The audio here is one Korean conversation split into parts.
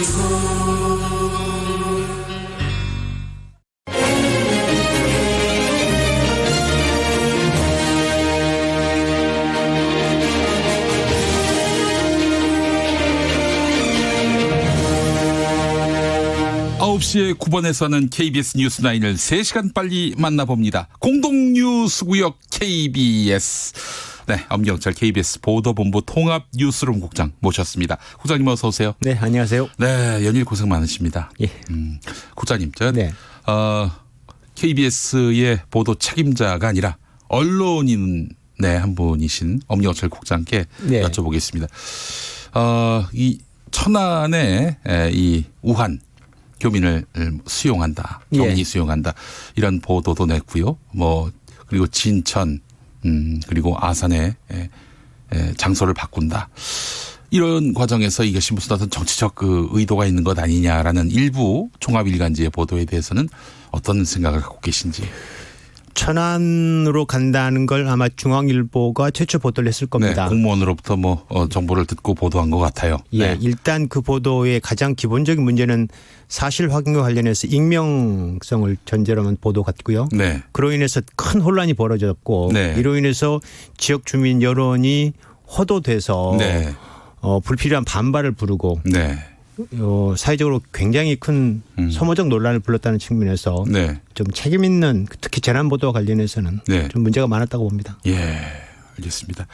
9시에 9번에서 하는 KBS 뉴스9을 3시간 빨리 만나봅니다. 공동뉴스구역 KBS. 네, 엄경철 KBS 보도본부 통합뉴스룸 국장 모셨습니다. 국장님 어서 오세요. 네, 안녕하세요. 네, 연일 고생 많으십니다. 예. 국장님, 네. KBS의 보도 책임자가 아니라 언론인 한 분이신 엄경철 국장께 네. 여쭤보겠습니다. 이 천안의 이 우한 교민을 수용한다, 격리 예. 수용한다 이런 보도도 냈고요. 그리고 진천 그리고 아산의 장소를 바꾼다. 이런 과정에서 이것이 무슨 어떤 정치적 의도가 있는 것 아니냐라는 일부 종합일간지의 보도에 대해서는 어떤 생각을 갖고 계신지. 천안으로 간다는 걸 아마 중앙일보가 최초 보도를 했을 겁니다. 네, 공무원으로부터 정보를 듣고 보도한 것 같아요. 예, 네. 일단 그 보도의 가장 기본적인 문제는 사실 확인과 관련해서 익명성을 전제로 한 보도 같고요. 네. 그로 인해서 큰 혼란이 벌어졌고 네. 이로 인해서 지역 주민 여론이 호도돼서 네. 불필요한 반발을 부르고 네. 사회적으로 굉장히 큰 소모적 논란을 불렀다는 측면에서 네. 좀 책임 있는 특히 재난 보도와 관련해서는 네. 좀 문제가 많았다고 봅니다. 예, 알겠습니다.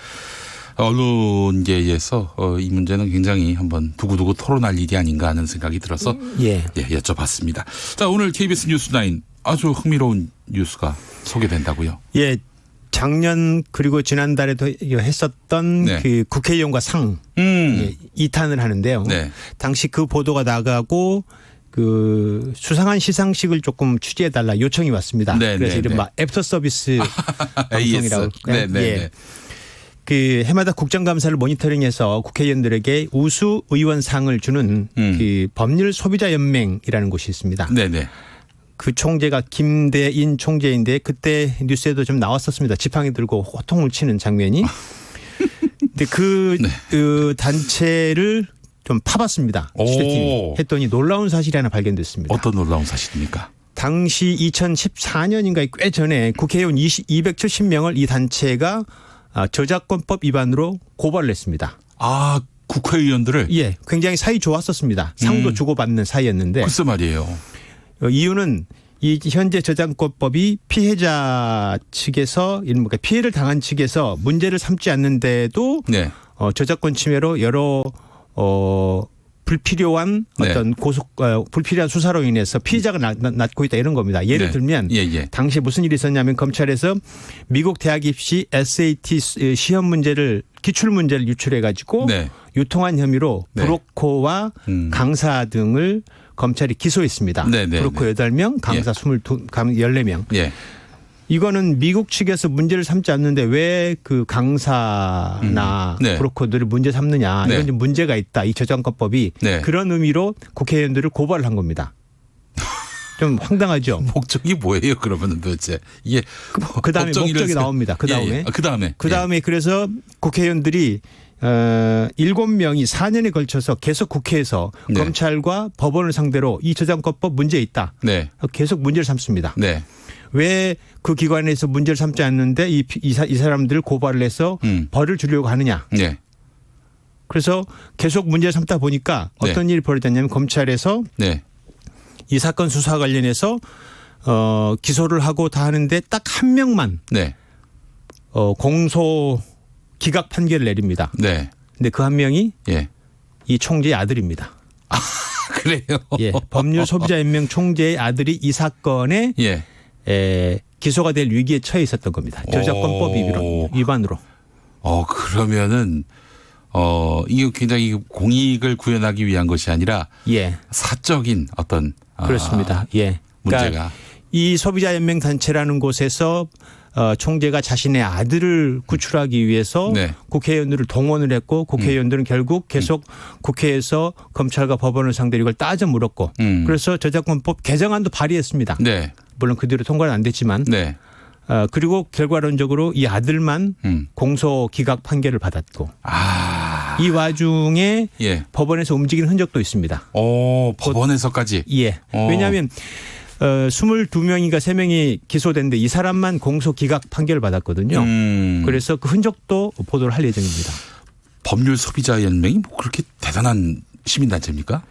언론계에서 이 문제는 굉장히 한번 두고두고 토론할 일이 아닌가 하는 생각이 들어서 여쭤봤습니다. 자, 오늘 KBS 뉴스9 아주 흥미로운 뉴스가 소개된다고요. 예, 작년 그리고 지난달에도 했었던 네. 그 국회의원과 상 2탄을 하는데요. 네. 당시 그 보도가 나가고 그 수상한 시상식을 조금 취재해달라 요청이 왔습니다. 네, 그래서 네, 이른바 애프터 서비스 방송이라고. 네, 네, 예. 네. 그 해마다 국정감사를 모니터링해서 국회의원들에게 우수 의원상을 주는 그 법률 소비자 연맹이라는 곳이 있습니다. 네, 네. 그 총재가 김대인 총재인데 그때 뉴스에도 좀 나왔었습니다. 지팡이 들고 호통을 치는 장면이. 근데 그 단체를 좀 파봤습니다. 취재팀이. 했더니 놀라운 사실이 하나 발견됐습니다. 어떤 놀라운 사실입니까? 당시 2014년인가 꽤 전에 국회의원 270명을 이 단체가 저작권법 위반으로 고발을 했습니다. 아, 국회의원들을? 예, 굉장히 사이 좋았었습니다. 상도 주고받는 사이였는데. 글쎄 말이에요. 이유는 이 현재 저작권법이 피해자 측에서 피해를 당한 측에서 문제를 삼지 않는데도 네. 저작권 침해로 여러 불필요한 어떤 불필요한 수사로 인해서 피해자가 낳고 있다 이런 겁니다. 예를 들면 당시 무슨 일이 있었냐면 검찰에서 미국 대학 입시 SAT 시험 문제를 기출 문제를 유출해 가지고 유통한 혐의로 브로커와 강사 등을 검찰이 기소했습니다. 브로커 8명, 강사 14명. 이거는 미국 측에서 문제를 삼지 않는데 왜 그 강사나 브로커들을 문제 삼느냐. 이건 좀 문제가 있다. 이 저작권법이 그런 의미로 국회의원들을 고발을 한 겁니다. 좀 황당하죠. 목적이 뭐예요? 그러면 도대체 이게 그다음에 목적이 나옵니다. 그다음에 그래서 국회의원들이 7명이 4년에 걸쳐서 계속 국회에서 검찰과 법원을 상대로 이 저작권법 문제 있다. 계속 문제를 삼습니다. 왜 그 기관에서 문제를 삼지 않는데 이 사람들을 고발을 해서 벌을 주려고 하느냐. 그래서 계속 문제를 삼다 보니까 어떤 일이 벌어졌냐면 검찰에서 이 사건 수사 관련해서 기소를 하고 다 하는데 딱 한 명만 공소 기각 판결을 내립니다. 근데 그 한 명이 이 총재의 아들입니다. 아, 그래요? 예, 법률 소비자 연맹 총재의 아들이 이 사건에 기소가 될 위기에 처해 있었던 겁니다. 저작권법 위반으로. 그러면은 이게 굉장히 공익을 구현하기 위한 것이 아니라 사적인 어떤 그렇습니다. 문제가 그러니까 이 소비자 연맹 단체라는 곳에서 총재가 자신의 아들을 구출하기 위해서 국회의원들을 동원을 했고 국회의원들은 결국 계속 국회에서 검찰과 법원을 상대로 이걸 따져 물었고 그래서 저작권법 개정안도 발의했습니다. 물론 그 뒤로 통과는 안 됐지만 그리고 결과론적으로 이 아들만 공소 기각 판결을 받았고 이 와중에 법원에서 움직이는 흔적도 있습니다. 법원에서까지. 예. 왜냐하면 22명인가 3명이 기소됐는데 이 사람만 공소 기각 판결을 받았거든요. 그래서 그 흔적도 보도를 할 예정입니다. 법률 소비자 연맹이 뭐 그렇게 대단한 시민단체입니까?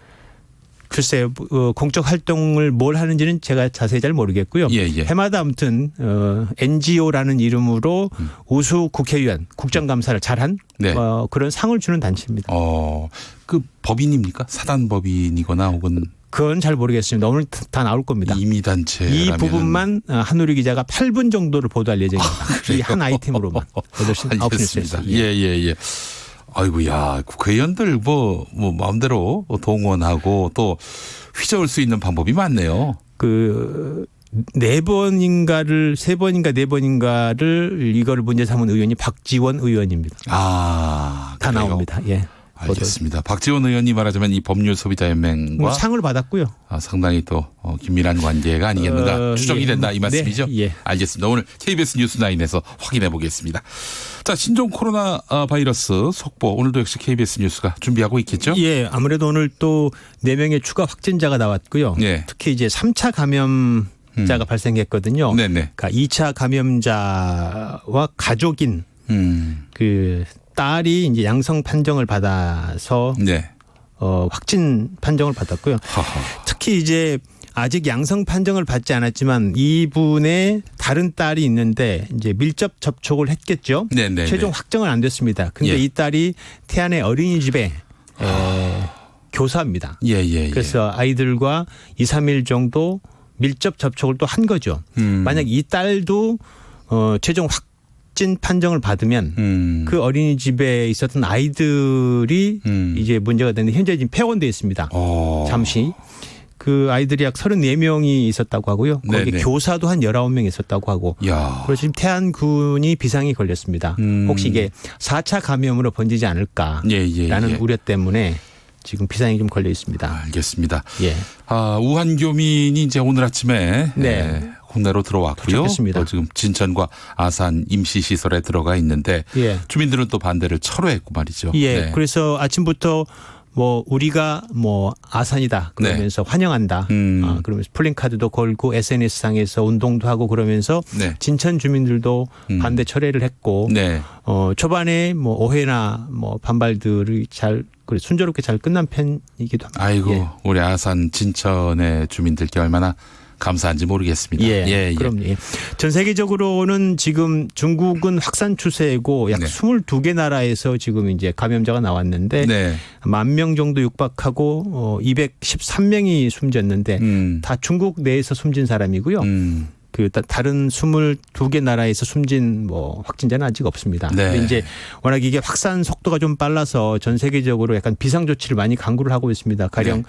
글쎄요. 공적 활동을 뭘 하는지는 제가 자세히 잘 모르겠고요. 해마다 아무튼 NGO라는 이름으로 우수 국회의원, 국정감사를 잘한 그런 상을 주는 단체입니다. 그 법인입니까? 사단법인이거나 혹은 그건 잘 모르겠습니다. 오늘 다 나올 겁니다. 임의단체. 이 부분만 한우리 기자가 8분 정도를 보도할 예정입니다. 이 한 아이템으로만. 8시, 9시 뉴스에서. 예. 아이고야, 국회의원들 뭐 마음대로 동원하고 또 휘저을 수 있는 방법이 많네요. 4번인가를 3번인가 4번인가를 이거를 문제 삼은 의원이 박지원 의원입니다. 다 그래요? 나옵니다. 예. 알겠습니다. 박지원 의원이 말하자면 이 법률 소비자 연맹과 상을 받았고요. 상당히 또 긴밀한 관계가 아니겠는가 추정이 된다 이 말씀이죠? 네. 알겠습니다. 오늘 KBS 뉴스9에서 확인해 보겠습니다. 자, 신종 코로나 바이러스 속보 오늘도 역시 KBS 뉴스가 준비하고 있겠죠? 예, 아무래도 오늘 또 4명의 추가 확진자가 나왔고요. 특히 이제 3차 감염자가 발생했거든요. 그러니까 2차 감염자와 가족인 그 딸이 이제 양성 판정을 받아서 확진 판정을 받았고요. 특히 이제 아직 양성 판정을 받지 않았지만 이분의 다른 딸이 있는데 이제 밀접 접촉을 했겠죠. 최종 확정은 안 됐습니다. 그런데 이 딸이 태안의 어린이집에 교사입니다. 그래서 아이들과 2, 3일 정도 밀접 접촉을 또 한 거죠. 만약 이 딸도 최종 확진 판정을 받으면 그 어린이집에 있었던 아이들이 이제 문제가 되는데 현재 지금 폐원되어 있습니다. 잠시. 그 아이들이 약 34명이 있었다고 하고요. 거기 교사도 한 19명 있었다고 하고. 그래서 지금 태안군이 비상이 걸렸습니다. 혹시 이게 4차 감염으로 번지지 않을까라는 우려 때문에 지금 비상이 좀 걸려 있습니다. 알겠습니다. 우한 교민이 이제 오늘 아침에 국내로 들어왔고요. 또 지금 진천과 아산 임시시설에 들어가 있는데 주민들은 또 반대를 철회했고 말이죠. 그래서 아침부터 우리가 아산이다 그러면서 환영한다. 그러면서 플랜카드도 걸고 SNS상에서 운동도 하고 그러면서 진천 주민들도 반대 철회를 했고 초반에 오해나 반발들이 순조롭게 잘 끝난 편이기도 합니다. 아이고 우리 아산 진천의 주민들께 얼마나 감사한지 모르겠습니다. 그럼요. 전 세계적으로는 지금 중국은 확산 추세고 약 22개 나라에서 지금 이제 감염자가 나왔는데 10,000명 정도 육박하고 213명이 숨졌는데 다 중국 내에서 숨진 사람이고요. 그 다른 22개 나라에서 숨진 확진자는 아직 없습니다. 근데 이제 워낙 이게 확산 속도가 좀 빨라서 전 세계적으로 약간 비상 조치를 많이 강구를 하고 있습니다. 가령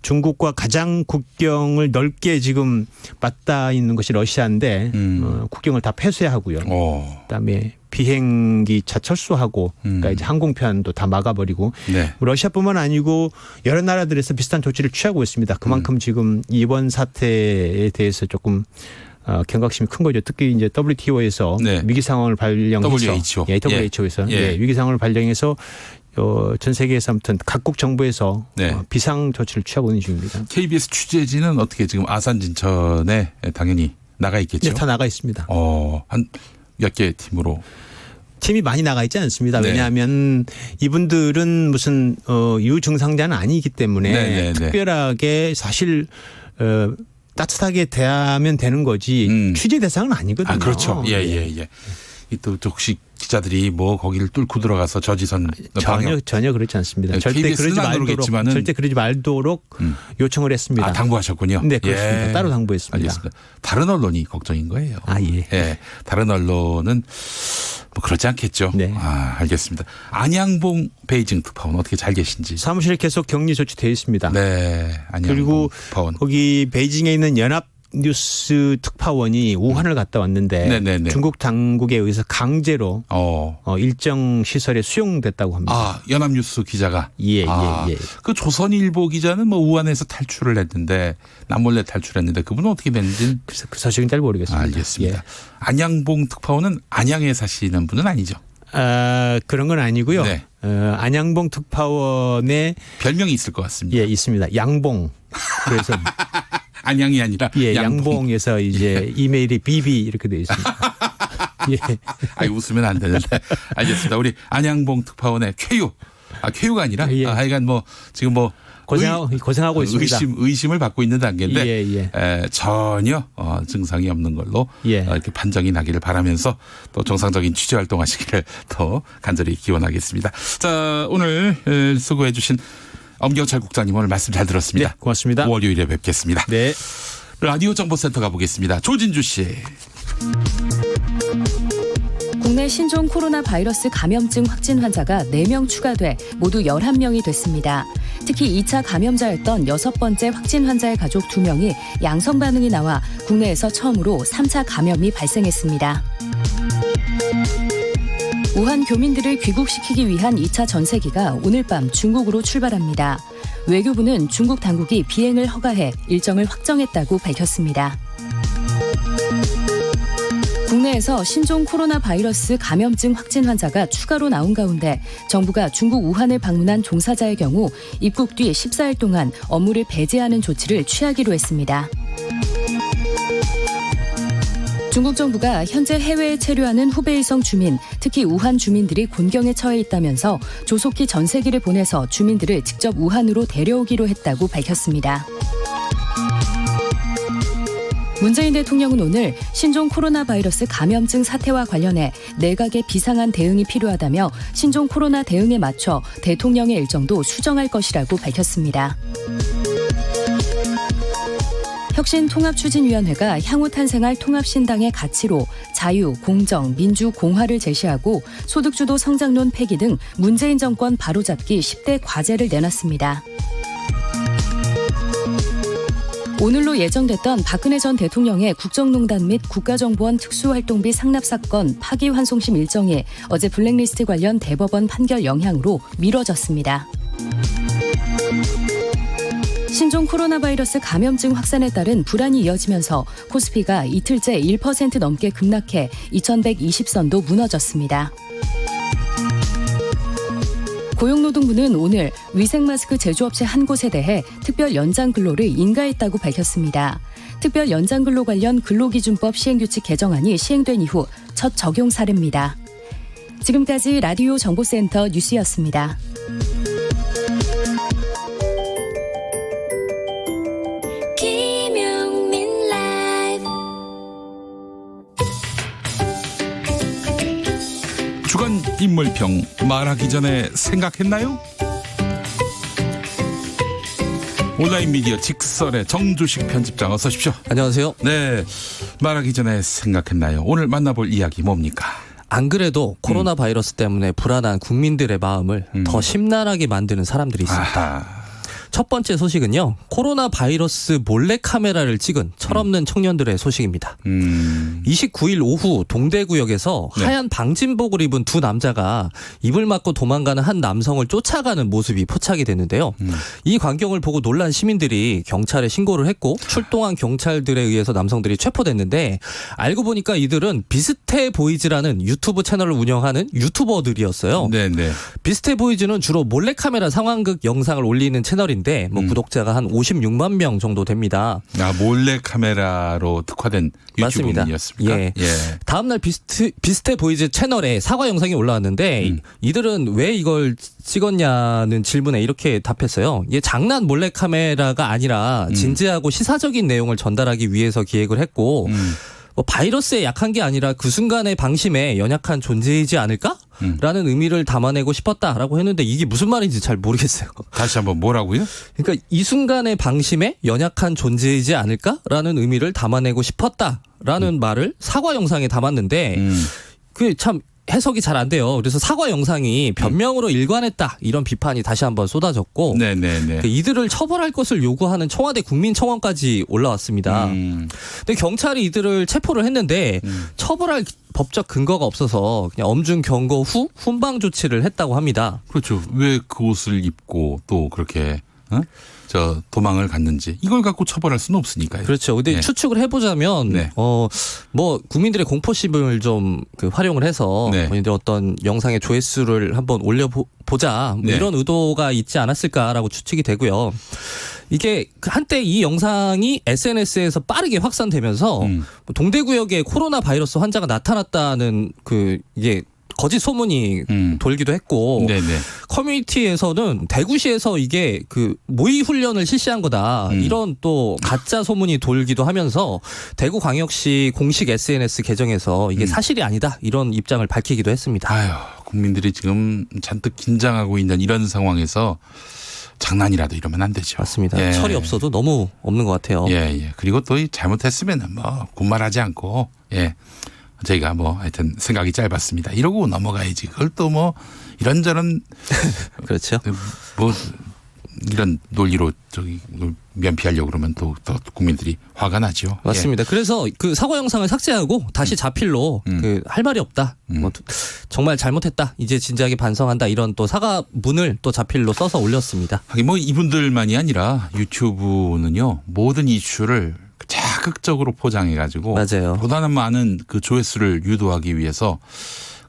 중국과 가장 국경을 넓게 지금 맞닿아 있는 것이 러시아인데 국경을 다 폐쇄하고요. 그다음에 비행기차 철수하고 그러니까 이제 항공편도 다 막아버리고 러시아뿐만 아니고 여러 나라들에서 비슷한 조치를 취하고 있습니다. 그만큼 지금 이번 사태에 대해서 조금 경각심이 큰 거죠. 특히 이제 WTO에서 위기 상황을 발령해서 WHO에서 위기 상황을 발령해서 전 세계에서 아무튼 각국 정부에서 비상 조치를 취하고 있는 중입니다. KBS 취재진은 어떻게 지금 아산 진천에 당연히 나가 있겠죠? 다 나가 있습니다. 한 몇 개 팀으로? 팀이 많이 나가 있지 않습니다. 왜냐하면 이분들은 무슨 유증상자는 아니기 때문에 특별하게 사실 따뜻하게 대하면 되는 거지 취재 대상은 아니거든요. 그렇죠. 또 혹시 기자들이 거기를 뚫고 들어가서 저지선 전혀 그렇지 않습니다. 절대 그러지 말도록 요청을 했습니다. 당부하셨군요. 네, 그렇습니다. 따로 당부했습니다. 알겠습니다. 다른 언론이 걱정인 거예요. 다른 언론은 그렇지 않겠죠. 알겠습니다. 안양봉 베이징 특파원 어떻게 잘 계신지. 사무실에 계속 격리 조치되어 있습니다. 안양봉 그리고 특파원. 거기 베이징에 있는 연합 뉴스 특파원이 우한을 갔다 왔는데 중국 당국에 의해서 강제로 일정 시설에 수용됐다고 합니다. 연합뉴스 기자가? 예. 그 조선일보 기자는 우한에서 탈출을 했는데 남몰래 탈출했는데 그분은 어떻게 됐는지? 그래서 그 소식은 잘 모르겠습니다. 알겠습니다. 안양봉 특파원은 안양에 사시는 분은 아니죠? 그런 건 아니고요. 안양봉 특파원의 별명이 있을 것 같습니다. 예, 있습니다. 양봉. 그래서 안양이 아니라 예, 양봉에서 이제 이메일이 BB 이렇게 되어 있습니다. 예. 아이 웃으면 안 되는데. 알겠습니다. 우리 안양봉 특파원의 쾌유. 쾌유가 아니라 예. 하여간 뭐 지금 뭐 고생하고 있습니다. 의심을 받고 있는 단계인데 예. 전혀 증상이 없는 걸로 예. 이렇게 판정이 나기를 바라면서 또 정상적인 취재 활동하시기를 더 간절히 기원하겠습니다. 자, 오늘 수고해 주신 엄경찰 국장님 오늘 말씀 잘 들었습니다. 네, 고맙습니다. 월요일에 뵙겠습니다. 네. 라디오 정보센터 가보겠습니다. 조진주 씨. 국내 신종 코로나 바이러스 감염증 확진 환자가 4명 추가돼 모두 11명이 됐습니다. 특히 2차 감염자였던 6번째 확진 환자의 가족 2명이 양성 반응이 나와 국내에서 처음으로 3차 감염이 발생했습니다. 우한 교민들을 귀국시키기 위한 2차 전세기가 오늘 밤 중국으로 출발합니다. 외교부는 중국 당국이 비행을 허가해 일정을 확정했다고 밝혔습니다. 국내에서 신종 코로나 바이러스 감염증 확진 환자가 추가로 나온 가운데 정부가 중국 우한을 방문한 종사자의 경우 입국 뒤 14일 동안 업무를 배제하는 조치를 취하기로 했습니다. 중국 정부가 현재 해외에 체류하는 후베이성 주민, 특히 우한 주민들이 곤경에 처해 있다면서 조속히 전세기를 보내서 주민들을 직접 우한으로 데려오기로 했다고 밝혔습니다. 문재인 대통령은 오늘 신종 코로나 바이러스 감염증 사태와 관련해 내각의 비상한 대응이 필요하다며 신종 코로나 대응에 맞춰 대통령의 일정도 수정할 것이라고 밝혔습니다. 혁신통합추진위원회가 향후 탄생할 통합신당의 가치로 자유, 공정, 민주, 공화를 제시하고 소득주도 성장론 폐기 등 문재인 정권 바로잡기 10대 과제를 내놨습니다. 오늘로 예정됐던 박근혜 전 대통령의 국정농단 및 국가정보원 특수활동비 상납 사건 파기환송심 일정이 어제 블랙리스트 관련 대법원 판결 영향으로 미뤄졌습니다. 신종 코로나 바이러스 감염증 확산에 따른 불안이 이어지면서 코스피가 이틀째 1% 넘게 급락해 2120선도 무너졌습니다. 고용노동부는 오늘 위생마스크 제조업체 한 곳에 대해 특별 연장 근로를 인가했다고 밝혔습니다. 특별 연장 근로 관련 근로기준법 시행규칙 개정안이 시행된 이후 첫 적용 사례입니다. 지금까지 라디오 정보센터 뉴스였습니다. 주간 인물평 말하기 전에 생각했나요? 온라인 미디어 직설의 정주식 편집장 어서 오십시오. 안녕하세요. 네, 말하기 전에 생각했나요? 오늘 만나볼 이야기 뭡니까? 안 그래도 코로나 바이러스 때문에 불안한 국민들의 마음을 더 심란하게 만드는 사람들이 있습니다. 아하. 첫 번째 소식은요. 코로나 바이러스 몰래카메라를 찍은 철없는 청년들의 소식입니다. 29일 오후 동대구역에서 네. 하얀 방진복을 입은 두 남자가 입을 막고 도망가는 한 남성을 쫓아가는 모습이 포착이 됐는데요. 이 광경을 보고 놀란 시민들이 경찰에 신고를 했고 출동한 경찰들에 의해서 남성들이 체포됐는데 알고 보니까 이들은 비슷해 보이즈라는 유튜브 채널을 운영하는 유튜버들이었어요. 네네. 비슷해 보이즈는 주로 몰래카메라 상황극 영상을 올리는 채널인데 구독자가 한 56만 명 정도 됩니다. 몰래 카메라로 특화된 유튜브였습니까? 예. 다음 날 비슷해 보이즈 채널에 사과 영상이 올라왔는데 이들은 왜 이걸 찍었냐는 질문에 이렇게 답했어요. 이게 장난 몰래 카메라가 아니라 진지하고 시사적인 내용을 전달하기 위해서 기획을 했고 바이러스에 약한 게 아니라 그 순간의 방심에 연약한 존재이지 않을까? 라는 의미를 담아내고 싶었다라고 했는데 이게 무슨 말인지 잘 모르겠어요. 다시 한번 뭐라고요? 그러니까 이 순간의 방심에 연약한 존재이지 않을까라는 의미를 담아내고 싶었다라는 말을 사과 영상에 담았는데 그게 참 해석이 잘 안 돼요. 그래서 사과 영상이 변명으로 일관했다 이런 비판이 다시 한번 쏟아졌고 네네네. 이들을 처벌할 것을 요구하는 청와대 국민청원까지 올라왔습니다. 근데 경찰이 이들을 체포를 했는데 처벌할 법적 근거가 없어서 그냥 엄중 경고 후 훈방 조치를 했다고 합니다. 그렇죠. 왜 그 옷을 입고 또 그렇게 저 도망을 갔는지 이걸 갖고 처벌할 수는 없으니까요. 그렇죠. 근데 네. 추측을 해보자면 네. 뭐 국민들의 공포심을 좀 그 활용을 해서 네. 뭐 어떤 영상의 조회수를 한번 올려보자 뭐 네. 이런 의도가 있지 않았을까라고 추측이 되고요. 이게 한때 이 영상이 SNS에서 빠르게 확산되면서 동대구역에 코로나 바이러스 환자가 나타났다는 이게 거짓 소문이 돌기도 했고 네네. 커뮤니티에서는 대구시에서 이게 모의 훈련을 실시한 거다 이런 또 가짜 소문이 돌기도 하면서 대구광역시 공식 SNS 계정에서 이게 사실이 아니다 이런 입장을 밝히기도 했습니다. 아유, 국민들이 지금 잔뜩 긴장하고 있는 이런 상황에서 장난이라도 이러면 안 되죠. 맞습니다. 예. 철이 없어도 너무 없는 것 같아요. 예. 그리고 또 잘못했으면은 뭐 군말하지 않고 저희가 뭐 하여튼 생각이 짧았습니다. 이러고 넘어가야지. 그걸 또 뭐 이런저런 그렇죠. 뭐 이런 논리로 면피하려고 그러면 또 국민들이 화가 나죠. 맞습니다. 그래서 사과 영상을 삭제하고 다시 자필로 할 말이 없다. 뭐 정말 잘못했다. 이제 진지하게 반성한다. 이런 또 사과문을 또 자필로 써서 올렸습니다. 하긴 뭐 이분들만이 아니라 유튜브는요 모든 이슈를 자극적으로 포장해가지고 맞아요. 보다는 많은 그 조회수를 유도하기 위해서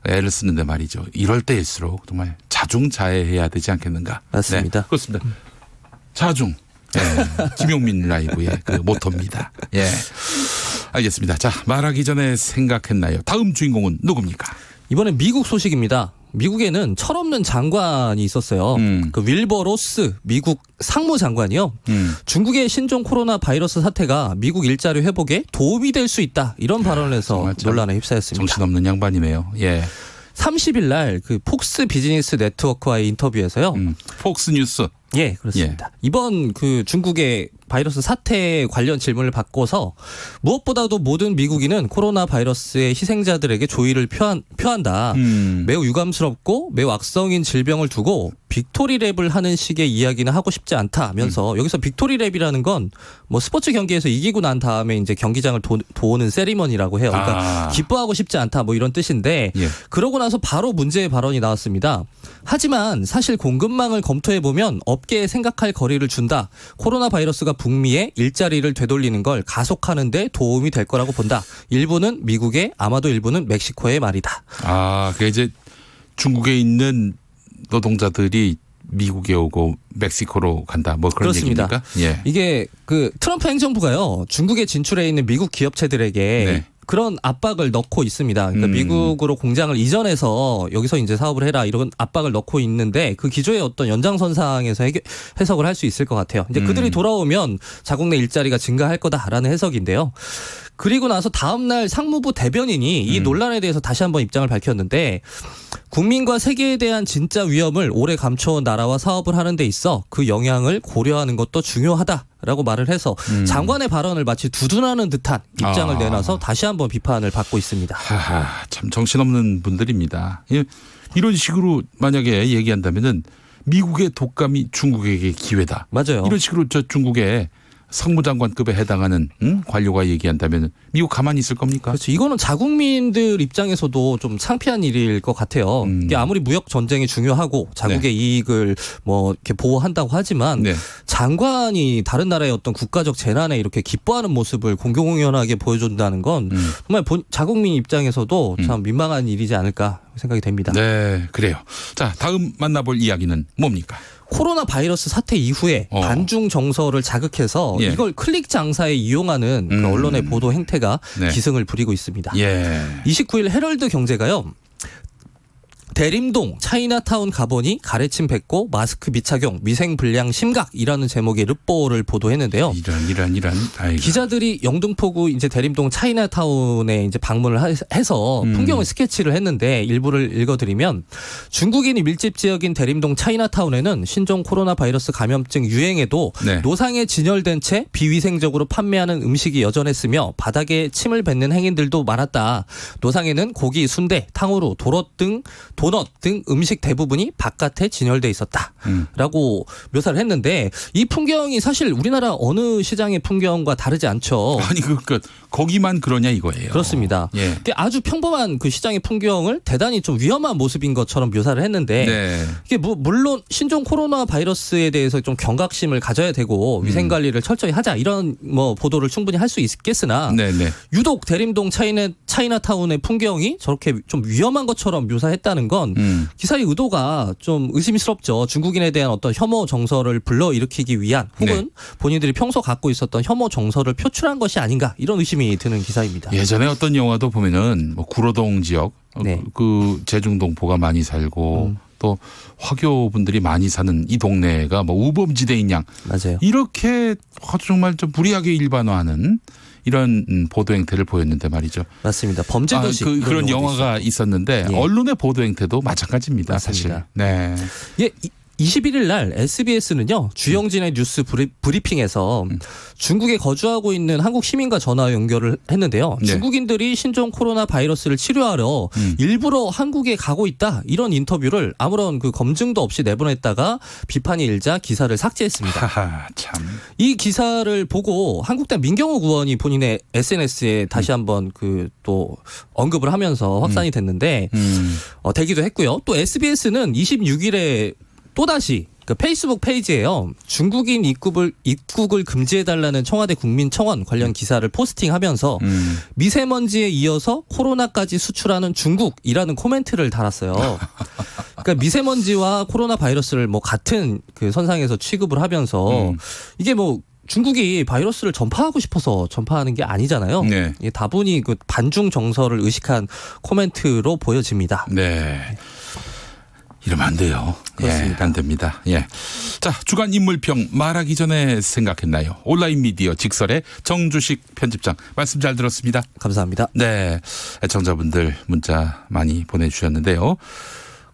애를 쓰는데 말이죠. 이럴 때일수록 정말 자중자애해야 되지 않겠는가. 맞습니다. 네, 그렇습니다. 자중. 김용민 라이브의 그 모토입니다. 예, 알겠습니다. 자, 말하기 전에 생각했나요? 다음 주인공은 누굽니까? 이번엔 미국 소식입니다. 미국에는 철없는 장관이 있었어요. 그 윌버 로스 미국 상무장관이요. 중국의 신종 코로나 바이러스 사태가 미국 일자리 회복에 도움이 될 수 있다. 이런 발언을 해서 논란에 휩싸였습니다. 정신없는 양반이네요. 예. 30일 날 폭스 비즈니스 네트워크와의 인터뷰에서요. 폭스 뉴스. 예, 그렇습니다. 이번 중국의 바이러스 사태 관련 질문을 받고서 무엇보다도 모든 미국인은 코로나 바이러스의 희생자들에게 조의를 표한다. 매우 유감스럽고 매우 악성인 질병을 두고 빅토리 랩을 하는 식의 이야기는 하고 싶지 않다 하면서 여기서 빅토리 랩이라는 건 뭐 스포츠 경기에서 이기고 난 다음에 이제 경기장을 도는 세리머니라고 해요. 그러니까 기뻐하고 싶지 않다 뭐 이런 뜻인데 그러고 나서 바로 문제의 발언이 나왔습니다. 하지만 사실 공급망을 검토해 보면 업계에 생각할 거리를 준다. 코로나 바이러스가 북미의 일자리를 되돌리는 걸 가속하는 데 도움이 될 거라고 본다. 일부는 미국의 아마도 일부는 멕시코의 말이다. 그 이제 중국에 있는 노동자들이 미국에 오고 멕시코로 간다. 뭐 그런 그렇습니다. 얘기입니까? 예. 이게 트럼프 행정부가요. 중국에 진출해 있는 미국 기업체들에게 그런 압박을 넣고 있습니다. 그러니까 미국으로 공장을 이전해서 여기서 이제 사업을 해라 이런 압박을 넣고 있는데 그 기조의 어떤 연장선상에서 해석을 할 수 있을 것 같아요. 이제 그들이 돌아오면 자국 내 일자리가 증가할 거다라는 해석인데요. 그리고 나서 다음 날 상무부 대변인이 이 논란에 대해서 다시 한번 입장을 밝혔는데 국민과 세계에 대한 진짜 위험을 오래 감춰온 나라와 사업을 하는 데 있어 그 영향을 고려하는 것도 중요하다라고 말을 해서 장관의 발언을 마치 두둔하는 듯한 입장을 내놔서 다시 한번 비판을 받고 있습니다. 참 정신없는 분들입니다. 이런 식으로 만약에 얘기한다면은 미국의 독감이 중국에게 기회다. 맞아요. 이런 식으로 중국의 상무장관급에 해당하는 관료가 얘기한다면 미국 가만히 있을 겁니까? 그렇죠. 이거는 자국민들 입장에서도 좀 창피한 일일 것 같아요. 이게 아무리 무역 전쟁이 중요하고 자국의 이익을 뭐 이렇게 보호한다고 하지만 장관이 다른 나라의 어떤 국가적 재난에 이렇게 기뻐하는 모습을 공공연하게 보여준다는 건 정말 자국민 입장에서도 참 민망한 일이지 않을까 생각이 됩니다. 네, 그래요. 자, 다음 만나볼 이야기는 뭡니까? 코로나 바이러스 사태 이후에 반중 정서를 자극해서 이걸 클릭 장사에 이용하는 그 언론의 보도 행태가 기승을 부리고 있습니다. 29일 헤럴드 경제가요. 대림동 차이나타운 가보니 가래침 뱉고 마스크 미착용 미생 불량 심각이라는 제목의 르뽀를 보도했는데요. 이런. 아이고. 기자들이 영등포구 이제 대림동 차이나타운에 이제 방문을 해서 풍경을 스케치를 했는데 일부를 읽어드리면 중국인이 밀집 지역인 대림동 차이나타운에는 신종 코로나 바이러스 감염증 유행에도 노상에 진열된 채 비위생적으로 판매하는 음식이 여전했으며 바닥에 침을 뱉는 행인들도 많았다. 노상에는 고기, 순대, 탕후루, 도넛 등 도넛 등 음식 대부분이 바깥에 진열돼 있었다라고 묘사를 했는데 이 풍경이 사실 우리나라 어느 시장의 풍경과 다르지 않죠. 아니 그러니까 거기만 그러냐 이거예요. 그렇습니다. 예. 아주 평범한 그 시장의 풍경을 대단히 좀 위험한 모습인 것처럼 묘사를 했는데 네. 이게 물론 신종 코로나 바이러스에 대해서 좀 경각심을 가져야 되고 위생 관리를 철저히 하자 이런 뭐 보도를 충분히 할 수 있겠으나 네네. 유독 대림동 차이나타운의 풍경이 저렇게 좀 위험한 것처럼 묘사했다는 건 기사의 의도가 좀 의심스럽죠. 중국인에 대한 어떤 혐오 정서를 불러일으키기 위한 혹은 네. 본인들이 평소 갖고 있었던 혐오 정서를 표출한 것이 아닌가 이런 의심이 드는 기사입니다. 예전에 어떤 영화도 보면은 뭐 구로동 지역 네. 그 제중동포가 많이 살고 또 화교분들이 많이 사는 이 동네가 뭐 우범지대인 양 맞아요. 이렇게 아주 정말 좀 무리하게 일반화하는 이런 보도 행태를 보였는데 말이죠. 맞습니다. 범죄도시 그런 영화가 있었는데 예. 언론의 보도 행태도 마찬가지입니다. 맞습니다. 사실. 네. 예, 21일 날 SBS는요 주영진의 뉴스 브리핑에서 중국에 거주하고 있는 한국 시민과 전화 연결을 했는데요. 네. 중국인들이 신종 코로나 바이러스를 치료하러 일부러 한국에 가고 있다 이런 인터뷰를 아무런 그 검증도 없이 내보냈다가 비판이 일자 기사를 삭제했습니다. 하하, 참. 이 기사를 보고 한국대 민경욱 의원이 본인의 SNS에 다시 한번 그 또 언급을 하면서 확산이 됐는데 되기도 했고요. 또 SBS는 26일에 또다시 그 페이스북 페이지에요. 중국인 입국을 금지해달라는 청와대 국민청원 관련 기사를 포스팅하면서 미세먼지에 이어서 코로나까지 수출하는 중국이라는 코멘트를 달았어요. 그러니까 미세먼지와 코로나 바이러스를 뭐 같은 그 선상에서 취급을 하면서 이게 뭐 중국이 바이러스를 전파하고 싶어서 전파하는 게 아니잖아요. 네. 다분히 그 반중 정서를 의식한 코멘트로 보여집니다. 네. 이러면 안 돼요. 그렇습니다. 예, 안 됩니다. 예. 자, 주간 인물평 말하기 전에 생각했나요? 온라인 미디어 직설의 정주식 편집장 말씀 잘 들었습니다. 감사합니다. 네. 애청자분들 문자 많이 보내주셨는데요.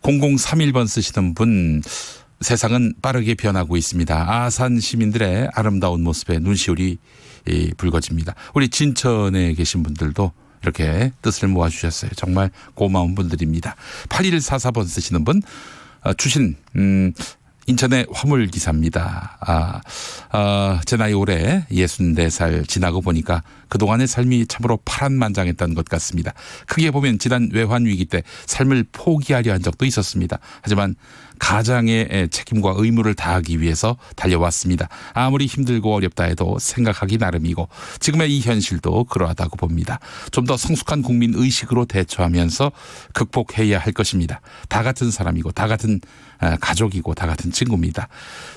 0031번 쓰시는 분 세상은 빠르게 변하고 있습니다. 아산 시민들의 아름다운 모습에 눈시울이 붉어집니다. 우리 진천에 계신 분들도 이렇게 뜻을 모아주셨어요. 정말 고마운 분들입니다. 8144번 쓰시는 분 추신 인천의 화물기사입니다. 제 나이 올해 64살 지나고 보니까 그동안의 삶이 참으로 파란만장했던 것 같습니다. 크게 보면 지난 외환위기 때 삶을 포기하려 한 적도 있었습니다. 하지만 가장의 책임과 의무를 다하기 위해서 달려왔습니다. 아무리 힘들고 어렵다 해도 생각하기 나름이고 지금의 이 현실도 그러하다고 봅니다. 좀 더 성숙한 국민 의식으로 대처하면서 극복해야 할 것입니다. 다 같은 사람이고 다 같은 가족이고 다 같은 친구입니다.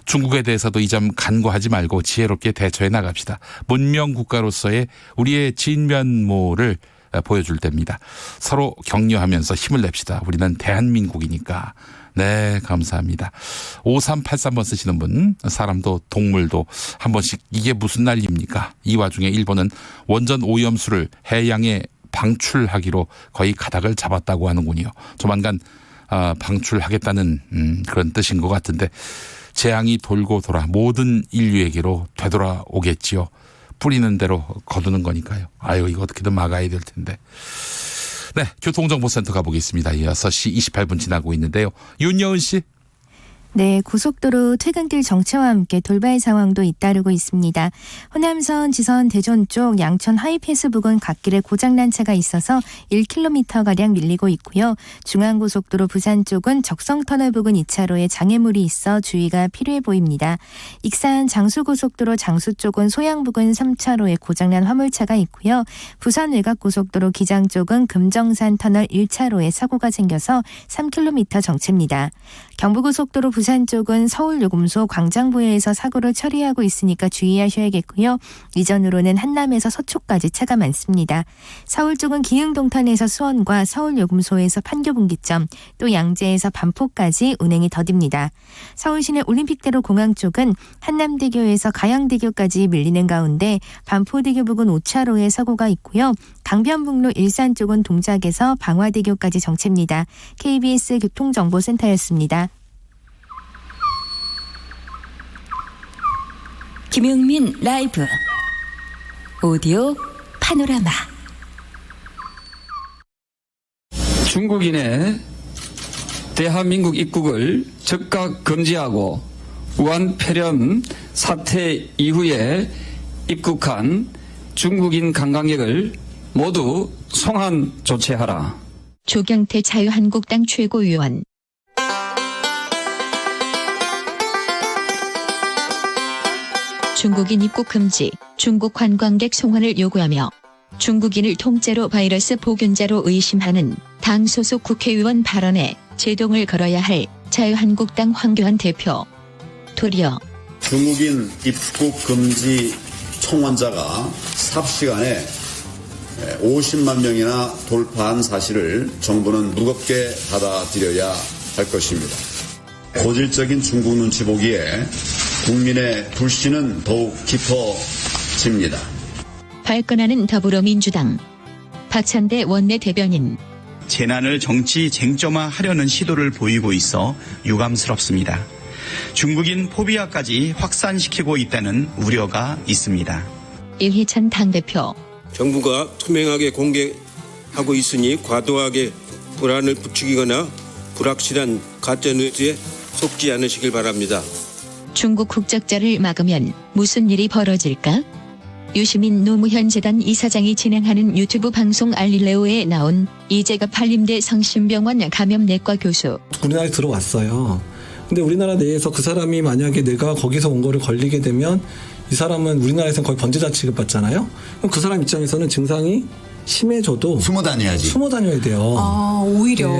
중국에 대해서도 이 점 간과하지 말고 지혜롭게 대처해 나갑시다. 문명 국가로서의 우리의 진면모를 보여줄 때입니다. 서로 격려하면서 힘을 냅시다. 우리는 대한민국이니까. 네, 감사합니다. 5383번 쓰시는 분, 사람도 동물도 한 번씩 이게 무슨 난리입니까? 이 와중에 일본은 원전 오염수를 해양에 방출하기로 거의 가닥을 잡았다고 하는군요. 조만간 방출하겠다는 그런 뜻인 것 같은데 재앙이 돌고 돌아 모든 인류에게로 되돌아오겠지요. 뿌리는 대로 거두는 거니까요. 아유, 이거 어떻게든 막아야 될 텐데. 네, 교통정보센터 가보겠습니다. 6시 28분 지나고 있는데요. 윤여은 씨. 네, 고속도로 퇴근길 정체와 함께 돌발 상황도 잇따르고 있습니다. 호남선 지선 대전 쪽 양천 하이패스 부근 갓길에 고장난 차가 있어서 1km가량 밀리고 있고요. 중앙고속도로 부산 쪽은 적성터널 부근 2차로에 장애물이 있어 주의가 필요해 보입니다. 익산 장수고속도로 장수 쪽은 소양 부근 3차로에 고장난 화물차가 있고요. 부산 외곽고속도로 기장 쪽은 금정산 터널 1차로에 사고가 생겨서 3km 정체입니다. 경부고속도로 부산 쪽은 서울요금소 광장부여에서 사고를 처리하고 있으니까 주의하셔야겠고요. 이전으로는 한남에서 서초까지 차가 많습니다. 서울 쪽은 기흥동탄에서 수원과 서울요금소에서 판교분기점, 또 양재에서 반포까지 운행이 더딥니다. 서울시내 올림픽대로 공항 쪽은 한남대교에서 가양대교까지 밀리는 가운데 반포대교 부근 5차로에 사고가 있고요. 강변북로 일산 쪽은 동작에서 방화대교까지 정체입니다. KBS 교통정보센터였습니다. 김용민 라이브 오디오 파노라마. 중국인의 대한민국 입국을 즉각 금지하고 우한 폐렴 사태 이후에 입국한 중국인 관광객을 모두 송환 조치하라. 조경태 자유한국당 최고위원. 중국인 입국 금지, 중국 관광객 송환을 요구하며 중국인을 통째로 바이러스 보균자로 의심하는 당 소속 국회의원 발언에 제동을 걸어야 할 자유한국당 황교안 대표. 도리어 중국인 입국 금지 청원자가 삽시간에 50만 명이나 돌파한 사실을 정부는 무겁게 받아들여야 할 것입니다. 고질적인 중국 눈치 보기에 국민의 불신은 더욱 깊어집니다. 발끈하는 더불어민주당 박찬대 원내대변인. 재난을 정치 쟁점화하려는 시도를 보이고 있어 유감스럽습니다. 중국인 포비아까지 확산시키고 있다는 우려가 있습니다. 일희찬 당대표. 정부가 투명하게 공개하고 있으니 과도하게 불안을 부추기거나 불확실한 가짜뉴스에 속지 않으시길 바랍니다. 중국 국적자를 막으면 무슨 일이 벌어질까? 유시민 노무현 재단 이사장이 진행하는 유튜브 방송 알릴레오에 나온 이재갑 한림대 성심병원 감염내과 교수. 우리나라에 들어왔어요. 근데 우리나라 내에서 그 사람이 만약에 내가 거기서 온 거를 걸리게 되면 이 사람은 우리나라에서는 거의 번제자 취급받잖아요. 그럼 그 사람 입장에서는 증상이 심해져도 숨어 다녀야지. 숨어 다녀야 돼요. 아, 오히려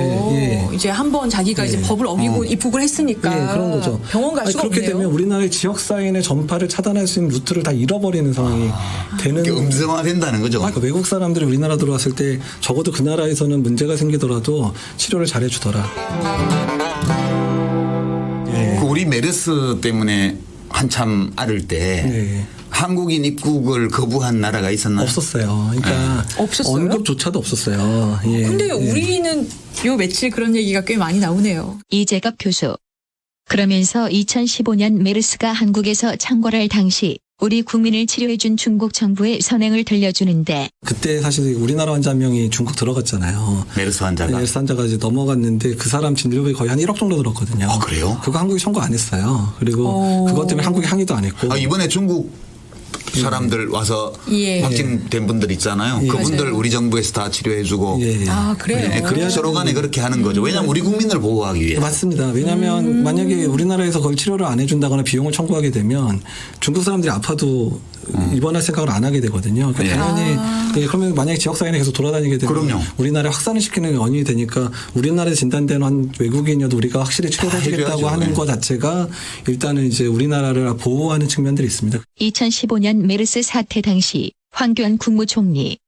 이제 한번 자기가 이제 법을 어기고 입국을 했으니까 그런 거죠. 병원 갈 수가 그렇게 없네요. 되면 우리나라의 지역 사회의 전파를 차단할 수 있는 루트를 다 잃어버리는 상황이 되는. 음성화된다는 거죠. 외국 사람들이 우리나라 들어왔을 때 적어도 그 나라에서는 문제가 생기더라도 치료를 잘해주더라. 우리 메르스 때문에 한참 앓을 때 한국인 입국을 거부한 나라가 있었나요? 없었어요. 그러니까 없었어요? 언급조차도 없었어요. 근데 우리는 요 며칠 그런 얘기가 꽤 많이 나오네요. 이재갑 교수. 그러면서 2015년 메르스가 한국에서 창궐할 당시 우리 국민을 치료해준 중국 정부의 선행을 들려주는데, 그때 사실 우리나라 환자 한 명이 중국 들어갔잖아요. 메르스 환자가. 메르스 환자가 이제 넘어갔는데 그 사람 진료비 거의 한 1억 정도 들었거든요. 그래요? 그거 한국이 청구 안 했어요. 그리고 그것 때문에 한국이 항의도 안 했고. 이번에 중국 사람들 와서 확진된 분들 있잖아요. 그분들 맞아요. 우리 정부에서 다 치료해주고. 아, 그래요? 그래야 서로 간에 그렇게 하는 거죠. 왜냐하면 우리 국민을 보호하기 위해. 맞습니다. 왜냐하면 만약에 우리나라에서 그걸 치료를 안 해준다거나 비용을 청구하게 되면 중국 사람들이 아파도 입원할 생각을 안 하게 되거든요. 그러니까 당연히 그러면 만약에 지역사회에 계속 돌아다니게 되면 우리나라에 확산을 시키는 원인이 되니까 우리나라에 진단된 한 외국인이어도 우리가 확실히 치료해주겠다고 하는 것 자체가 일단은 이제 우리나라를 보호하는 측면들이 있습니다. 2015년 메르스 사태 당시 황교안 국무총리.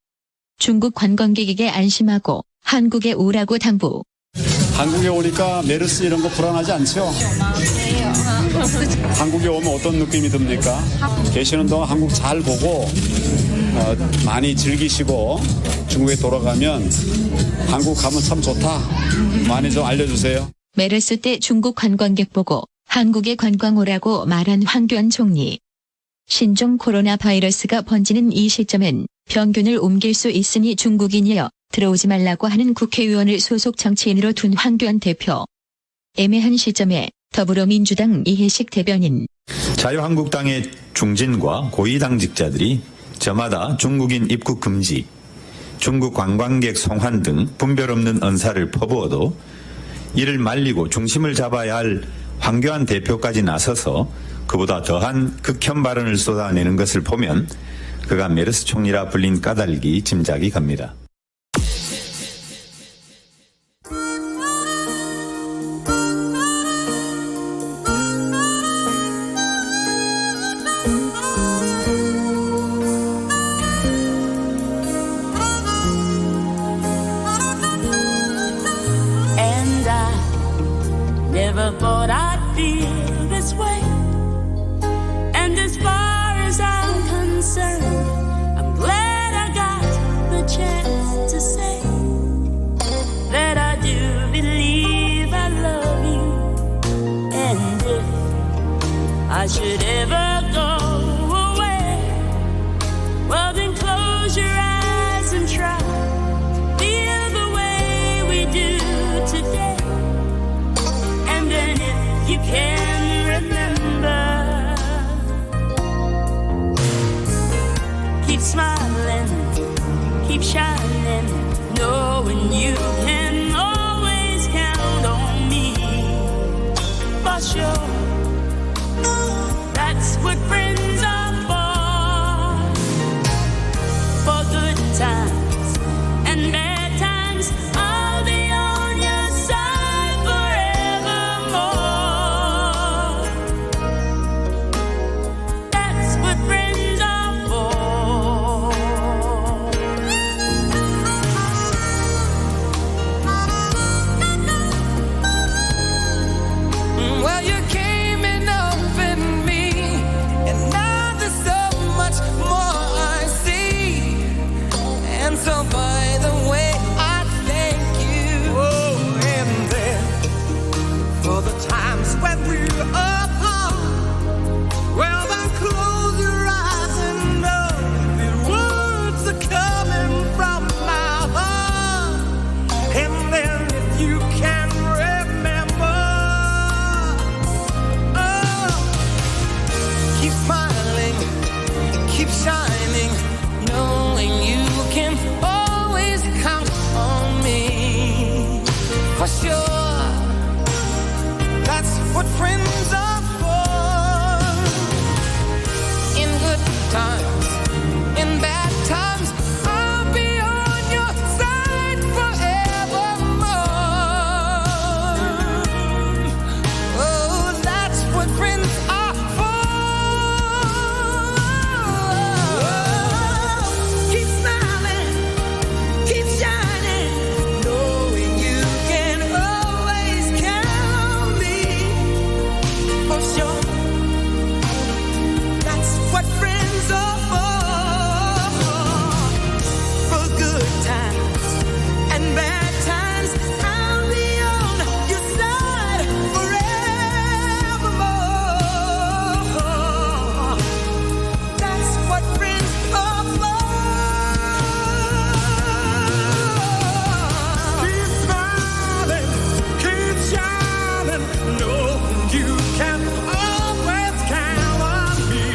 중국 관광객에게 안심하고 한국에 오라고 당부. 한국에 오니까 메르스 이런 거 불안하지 않죠? 한국에 오면 어떤 느낌이 듭니까? 계시는 동안 한국 잘 보고 많이 즐기시고 중국에 돌아가면 한국 가면 참 좋다. 많이 좀 알려주세요. 메르스 때 중국 관광객 보고 한국에 관광 오라고 말한 황교안 총리. 신종 코로나 바이러스가 번지는 이 시점엔 병균을 옮길 수 있으니 중국인이여 들어오지 말라고 하는 국회의원을 소속 정치인으로 둔 황교안 대표. 애매한 시점에 더불어민주당 이해식 대변인. 자유한국당의 중진과 고위 당직자들이 저마다 중국인 입국 금지, 중국 관광객 송환 등 분별 없는 언사를 퍼부어도 이를 말리고 중심을 잡아야 할 황교안 대표까지 나서서 그보다 더한 극혐 발언을 쏟아내는 것을 보면 그가 메르스 총리라 불린 까닭이 짐작이 갑니다. And I never thought I'd feel this way. And as far as I'm concerned, I'm glad I got the chance to say that I do believe I love you. And if I should ever go away, well then close your eyes and try to feel the way we do today. keep smiling, keep shining, knowing you can always count on me. For sure, that's what friends are for good times and bad times. I'll be on your side forevermore. That's what friends are for. Well, you came and opened me, and now there's so much more I see. And so, by the way, I thank you. Oh, and then for the times when we're apart, well, then close your eyes and know the words are coming from my heart. And then if you can remember, oh, keep smiling, keep shining, knowing you can always count on me. For sure, that's what friends are for. In good times, in bad times, I'll be on your side forevermore. Oh, that's what friends are for. Keep smiling, keep shining, knowing you can always count on me. For sure, that's what friends are for good times and bad times. I'll be on your side forevermore. That's what friends are for. Keep smiling, keep shining, know you can always count on me.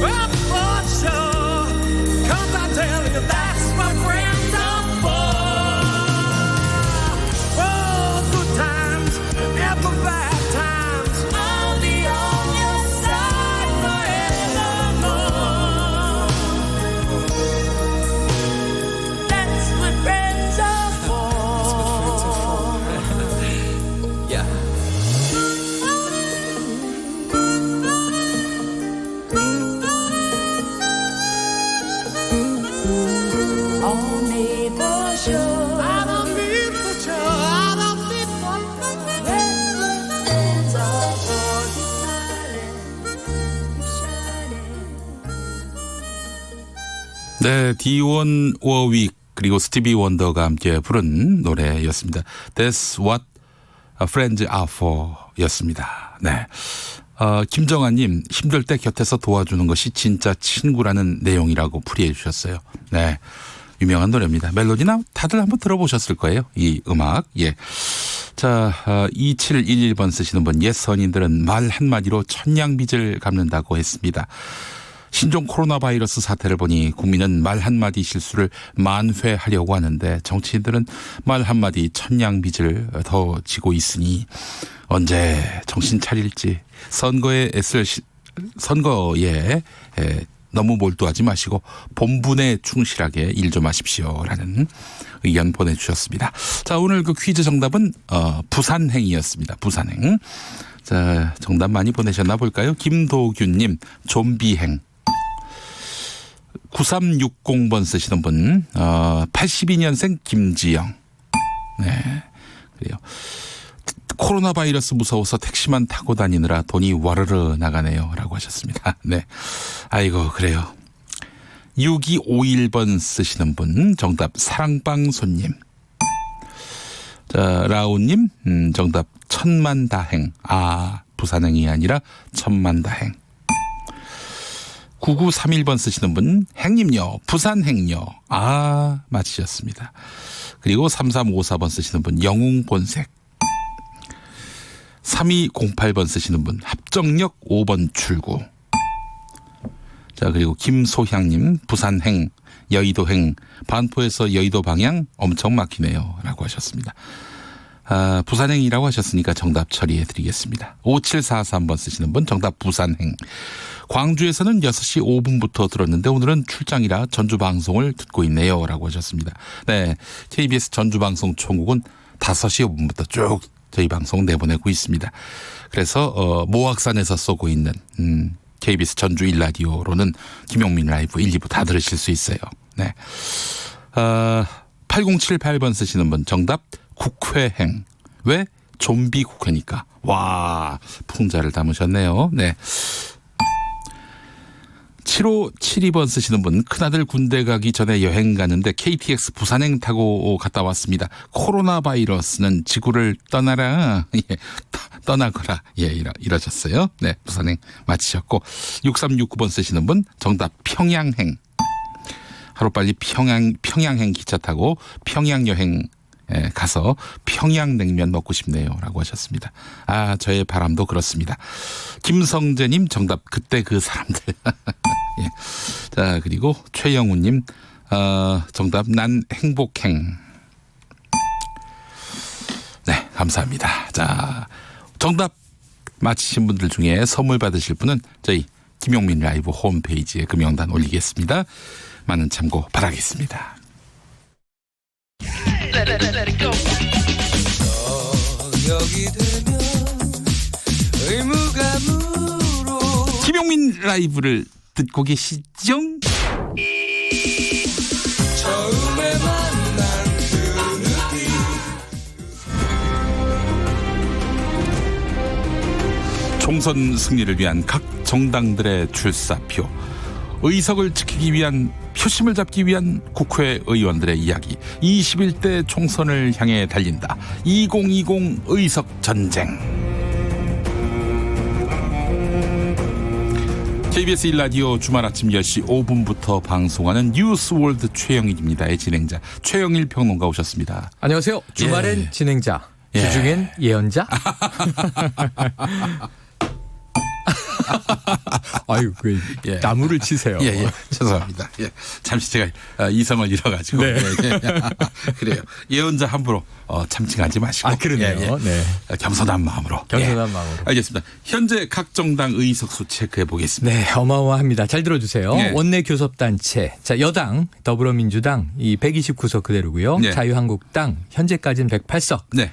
Oh, for sure, 'cause I tell you that's what friends are for. Oh, good times and the bad times, I'll be on your side forevermore. That's what friends are for. Yeah. Only for sure. I don't need for sure. I don't need for sure. Friends are for. Keep smiling, keep shining. 네, 디온 워윅 그리고 스티비 원더가 함께 부른 노래였습니다. That's what friends are for 였습니다. 네. 김정아님, 힘들 때 곁에서 도와주는 것이 진짜 친구라는 내용이라고 풀이해 주셨어요. 네. 유명한 노래입니다. 멜로디나 다들 한번 들어보셨을 거예요. 이 음악. 예. 자, 2711번 쓰시는 분, 옛 선인들은 말 한마디로 천냥빚을 갚는다고 했습니다. 신종 코로나 바이러스 사태를 보니 국민은 말 한마디 실수를 만회하려고 하는데 정치인들은 말 한마디 천냥빚을 더 지고 있으니 언제 정신 차릴지 선거에 너무 몰두하지 마시고 본분에 충실하게 일 좀 하십시오라는 의견 보내주셨습니다. 자, 오늘 그 퀴즈 정답은 부산행이었습니다. 부산행. 자, 정답 많이 보내셨나 볼까요? 김도균님, 좀비행. 9360번 쓰시는 분, 82년생 김지영. 네, 그래요. 코로나 바이러스 무서워서 택시만 타고 다니느라 돈이 와르르 나가네요. 라고 하셨습니다. 네. 아이고, 그래요. 6251번 쓰시는 분, 정답 사랑방 손님. 자, 라오님, 정답 천만다행. 아, 부산행이 아니라 천만다행. 9931번 쓰시는 분, 행님요, 부산행요. 아, 맞히셨습니다. 그리고 3354번 쓰시는 분, 영웅본색. 3208번 쓰시는 분, 합정역 5번 출구. 자, 그리고 김소향님, 부산행, 여의도행, 반포에서 여의도 방향 엄청 막히네요. 라고 하셨습니다. 아, 부산행이라고 하셨으니까 정답 처리해 드리겠습니다. 5743번 쓰시는 분 정답 부산행. 광주에서는 6시 5분부터 들었는데 오늘은 출장이라 전주 방송을 듣고 있네요. 라고 하셨습니다. 네, KBS 전주 방송 총국은 5시 5분부터 쭉 저희 방송 내보내고 있습니다. 그래서 모악산에서 쏘고 있는 KBS 전주 1라디오로는 김용민 라이브 1, 2부 다 들으실 수 있어요. 네. 8078번 쓰시는 분 정답 국회행. 왜? 좀비 국회니까. 와, 풍자를 담으셨네요. 네. 7572번 쓰시는 분 큰아들 군대 가기 전에 여행 가는데 KTX 부산행 타고 갔다 왔습니다. 코로나 바이러스는 지구를 떠나라. 예, 떠나거라. 예, 이러셨어요. 네, 부산행 마치셨고 6369번 쓰시는 분 정답 평양행. 하루빨리 평양행 기차 타고 평양 여행 가서 평양냉면 먹고 싶네요. 라고 하셨습니다. 아, 저의 바람도 그렇습니다. 김성재님 정답 그때 그 사람들. 예. 자, 그리고 최영우님 정답 난 행복행. 네, 감사합니다. 자, 정답 맞히신 분들 중에 선물 받으실 분은 저희 김용민 라이브 홈페이지에 금명단 올리겠습니다. 많은 참고 바라겠습니다. 김용민 라이브를 듣고 계시죠? 처음에 만난 그 느낌. 총선 승리를 위한 각 정당들의 출사표, 의석을 지키기 위한 표심을 잡기 위한 국회의원들의 이야기. 21대 총선을 향해 달린다. 2020 의석 전쟁. KBS 1라디오 주말 아침 10시 5분부터 방송하는 뉴스월드 최영일입니다의 진행자 최영일 평론가 오셨습니다. 안녕하세요. 주말엔 예. 진행자, 주중엔 예언자. 아유, 예. 나무를 치세요. 예, 예. 죄송합니다. 예. 잠시 제가 이성을 잃어가지고. 네. 그래요. 예언자 함부로 참칭하지 마시고. 아, 그러네요. 예, 예. 네. 겸손한 마음으로. 겸손한 마음으로. 알겠습니다. 현재 각 정당 의석수 체크해 보겠습니다. 네, 어마어마합니다. 잘 들어주세요. 네. 원내 교섭단체. 자, 여당, 더불어민주당 이 129석 그대로고요. 네. 자유한국당 현재까지는 108석. 네.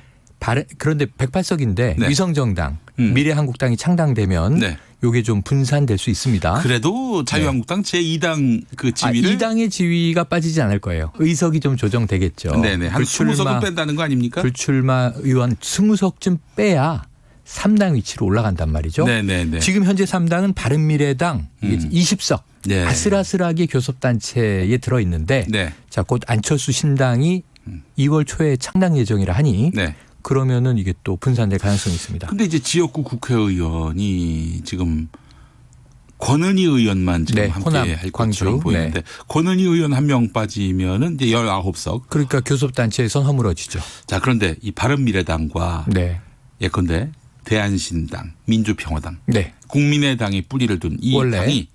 그런데 108석인데 네. 위성정당, 미래한국당이 창당되면 네. 요게 좀 분산될 수 있습니다. 그래도 자유한국당 제2당 그 지위를 2당의 지위가 빠지지 않을 거예요. 의석이 좀 조정되겠죠. 네네. 한 20석은 뺀다는 거 아닙니까? 불출마 의원 20석쯤 빼야 3당 위치로 올라간단 말이죠. 네네네. 지금 현재 3당은 바른미래당 20석 네. 아슬아슬하게 교섭단체에 들어있는데 네. 자, 곧 안철수 신당이 2월 초에 창당 예정이라 하니 네. 그러면은 이게 또 분산될 가능성이 있습니다. 근데 이제 지역구 국회의원이 지금 권은희 의원만 지금 네, 함께 호남, 할 광주. 것처럼 보이는데 네. 권은희 의원 한 명 빠지면은 이제 19석. 그러니까 교섭단체에선 허물어지죠. 자, 그런데 이 바른미래당과 네. 예컨대 대한신당, 민주평화당, 네. 국민의당이 뿌리를 둔 이 원래. 당이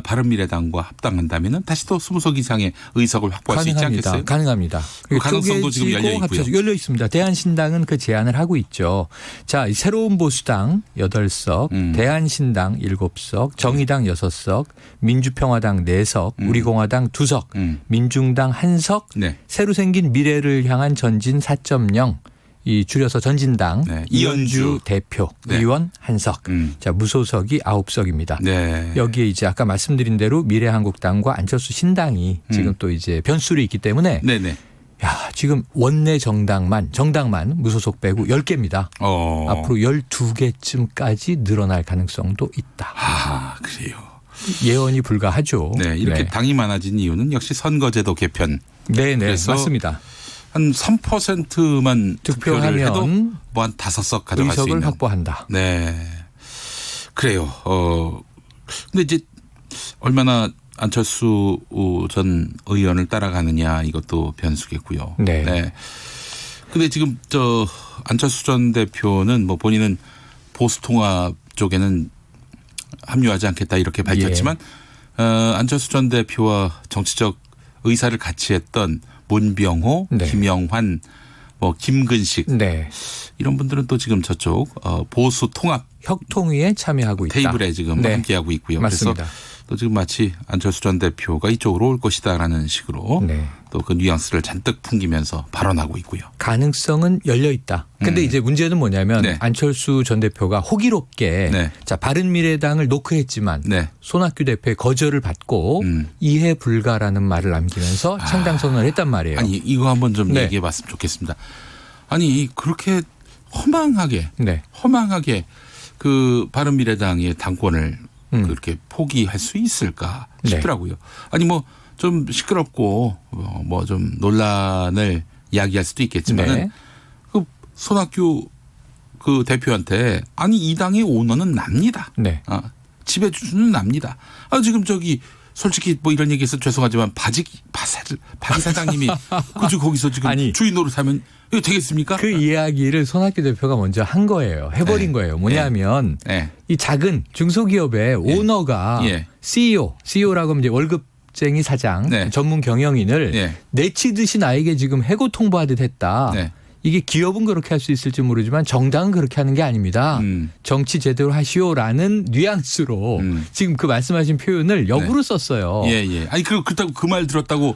바른미래당과 합당한다면은 다시 또 20석 이상의 의석을 확보할 수 있지 않겠어요? 가능합니다. 그 가능성도 지금 열려 있고요. 열려 있습니다. 대한신당은 그 제안을 하고 있죠. 자, 새로운 보수당 8석, 대한신당 7석, 정의당 6석, 민주평화당 4석, 우리공화당 2석, 민중당 1석, 네. 새로 생긴 미래를 향한 전진 4.0 이 줄여서 전진당 네, 이현주 대표 네. 의원 1석. 자, 무소속이 9석입니다. 네. 여기에 이제 아까 말씀드린 대로 미래한국당과 안철수 신당이 지금 또 이제 변수로 있기 때문에 네네. 야, 지금 원내 정당만 무소속 빼고 10개입니다. 앞으로 12개쯤까지 늘어날 가능성도 있다. 아, 그래요. 예언이 불가하죠. 네, 이렇게 네. 당이 많아진 이유는 역시 선거제도 개편. 네, 그래서 맞습니다. 한 3%만 투표를 해도 투표하면 뭐 한 5석 가져갈 수 의석을 있는. 확보한다. 네. 그래요. 근데 이제 얼마나 안철수 전 의원을 따라가느냐 이것도 변수겠고요. 네. 근데 지금 안철수 전 대표는 뭐 본인은 보수통합 쪽에는 합류하지 않겠다 이렇게 밝혔지만 안철수 전 대표와 정치적 의사를 같이 했던 문병호, 네. 김영환, 뭐 김근식 네. 이런 분들은 또 지금 저쪽 보수 통합 혁통위에 참여하고 있다. 테이블에 지금 네. 함께하고 있고요. 맞습니다. 그래서 또 지금 마치 안철수 전 대표가 이쪽으로 올 것이다라는 식으로 네. 또 그 뉘앙스를 잔뜩 풍기면서 발언하고 있고요. 가능성은 열려 있다. 근데 이제 문제는 뭐냐면 네. 안철수 전 대표가 호기롭게 네. 자 바른미래당을 노크했지만 손학규 대표의 거절을 받고 이해 불가라는 말을 남기면서 창당 선언을 했단 말이에요. 아니 이거 한번 좀 네. 얘기해 봤으면 좋겠습니다. 아니 그렇게 허망하게 그 바른미래당의 당권을 그렇게 포기할 수 있을까 싶더라고요. 아니 뭐 좀 시끄럽고 뭐 좀 논란을 이야기할 수도 있겠지만 네. 그 손학규 그 대표한테 아니 이 당의 오너는 납니다. 네. 지배주는 납니다. 지금 저기 솔직히 뭐 이런 얘기해서 죄송하지만 바지 사장님이 그저 거기서 지금 주인 노릇하면 이거 되겠습니까? 그 이야기를 손학규 대표가 먼저 한 거예요. 해버린 거예요. 뭐냐면 이 작은 중소기업의 오너가 CEO라고 하면 이제 월급쟁이 사장 전문 경영인을 내치듯이 나에게 지금 해고 통보하듯 했다. 이게 기업은 그렇게 할 수 있을지 모르지만 정당은 그렇게 하는 게 아닙니다. 정치 제대로 하시오라는 뉘앙스로 지금 그 말씀하신 표현을 역으로 썼어요. 예. 아니 그렇다고 그 말 들었다고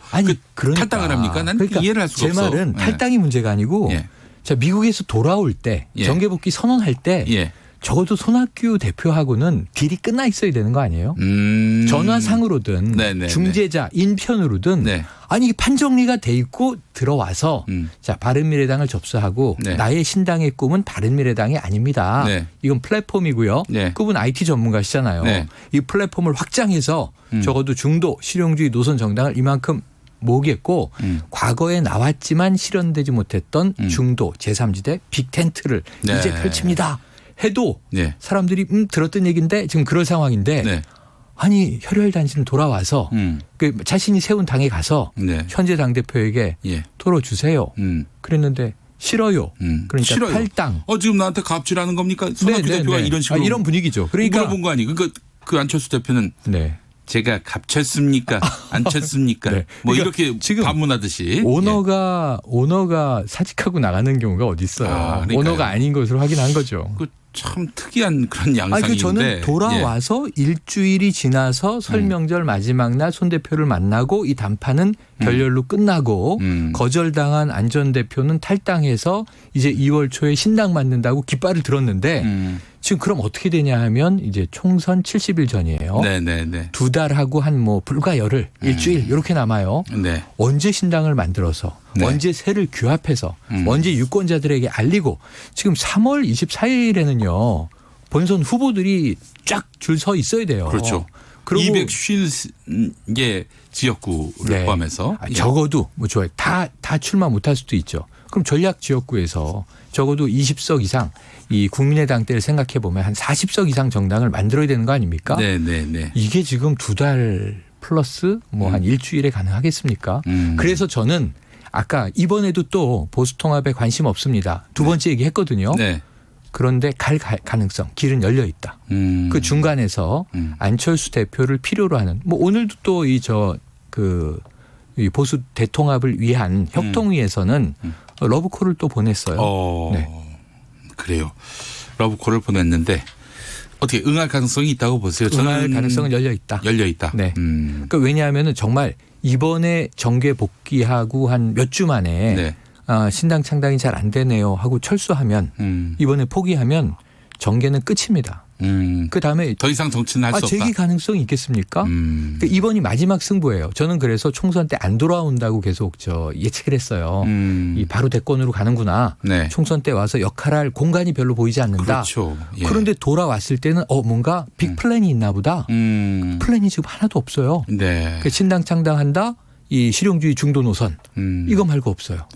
그러니까. 탈당을 합니까? 난 그러니까 이해를 할 수가 없어. 제 말은 탈당이 문제가 아니고 자 미국에서 돌아올 때 정계복귀 선언할 때 적어도 손학규 대표하고는 딜이 끝나 있어야 되는 거 아니에요? 전화상으로든 중재자 인편으로든 아니 이게 판정리가 돼 있고 들어와서 자 바른미래당을 접수하고 나의 신당의 꿈은 바른미래당이 아닙니다. 이건 플랫폼이고요. 그분 IT 전문가시잖아요. 이 플랫폼을 확장해서 적어도 중도 실용주의 노선 정당을 이만큼 모으겠고 과거에 나왔지만 실현되지 못했던 중도 제3지대 빅텐트를 이제 펼칩니다. 해도 사람들이 들었던 얘기인데 지금 그럴 상황인데 아니 혈혈단신 돌아와서 그 자신이 세운 당에 가서 현재 당대표에게 털어주세요. 그랬는데 싫어요. 그러니까 싫어요. 탈당. 지금 나한테 갑질하는 겁니까? 손학규 대표가 이런 식으로. 이런 분위기죠. 그러니까 물어본 거 아니에요. 그러니까 그 안철수 대표는 제가 갑쳤습니까? 안 쳤습니까? 뭐 그러니까 이렇게 지금 반문하듯이 오너가 사직하고 나가는 경우가 어디 있어요? 오너가 아닌 것으로 확인한 거죠. 참 특이한 그런 양상인데. 저는 돌아와서 일주일이 지나서 설명절 마지막 날 손 대표를 만나고 이談판은 결렬로 끝나고 거절당한 안 전 대표는 탈당해서 이제 2월 초에 신당 만든다고 깃발을 들었는데 지금 그럼 어떻게 되냐 하면 이제 총선 70일 전이에요. 두 달하고 한 뭐 불과 열흘, 일주일 이렇게 남아요. 언제 신당을 만들어서 언제 세를 규합해서 언제 유권자들에게 알리고 지금 3월 24일에는요. 본선 후보들이 쫙 줄 서 있어야 돼요. 그렇죠. 그리고 250개 지역구를 포함해서 적어도 뭐 좋아요. 다 출마 못할 수도 있죠. 그럼 전략 지역구에서 적어도 20석 이상 이 국민의당 때를 생각해 보면 한 40석 이상 정당을 만들어야 되는 거 아닙니까? 이게 지금 두 달 플러스 뭐 한 일주일에 가능하겠습니까? 그래서 저는 아까 이번에도 또 보수통합에 관심 없습니다. 두 번째 얘기했거든요. 그런데 갈 가능성 길은 열려 있다. 그 중간에서 안철수 대표를 필요로 하는 뭐 오늘도 또 이 보수 대통합을 위한 혁통위에서는 러브콜을 또 보냈어요. 그래요. 러브콜을 보냈는데 어떻게 응할 가능성이 있다고 보세요? 응할 가능성은 열려 있다. 열려 있다. 그러니까 왜냐하면 정말 이번에 정계 복귀하고 한 몇 주 만에 신당 창당이 잘 안 되네요 하고 철수하면 이번에 포기하면 정계는 끝입니다. 그다음에 더 이상 정치는 할 수 없다. 재기 가능성이 있겠습니까? 그러니까 이번이 마지막 승부예요. 저는 그래서 총선 때 안 돌아온다고 계속 예측을 했어요. 이 바로 대권으로 가는구나. 총선 때 와서 역할할 공간이 별로 보이지 않는다. 그렇죠. 그런데 돌아왔을 때는 뭔가 빅 플랜이 있나 보다. 플랜이 지금 하나도 없어요. 그러니까 신당 창당한다. 이 실용주의 중도 노선 이거 말고 없어요.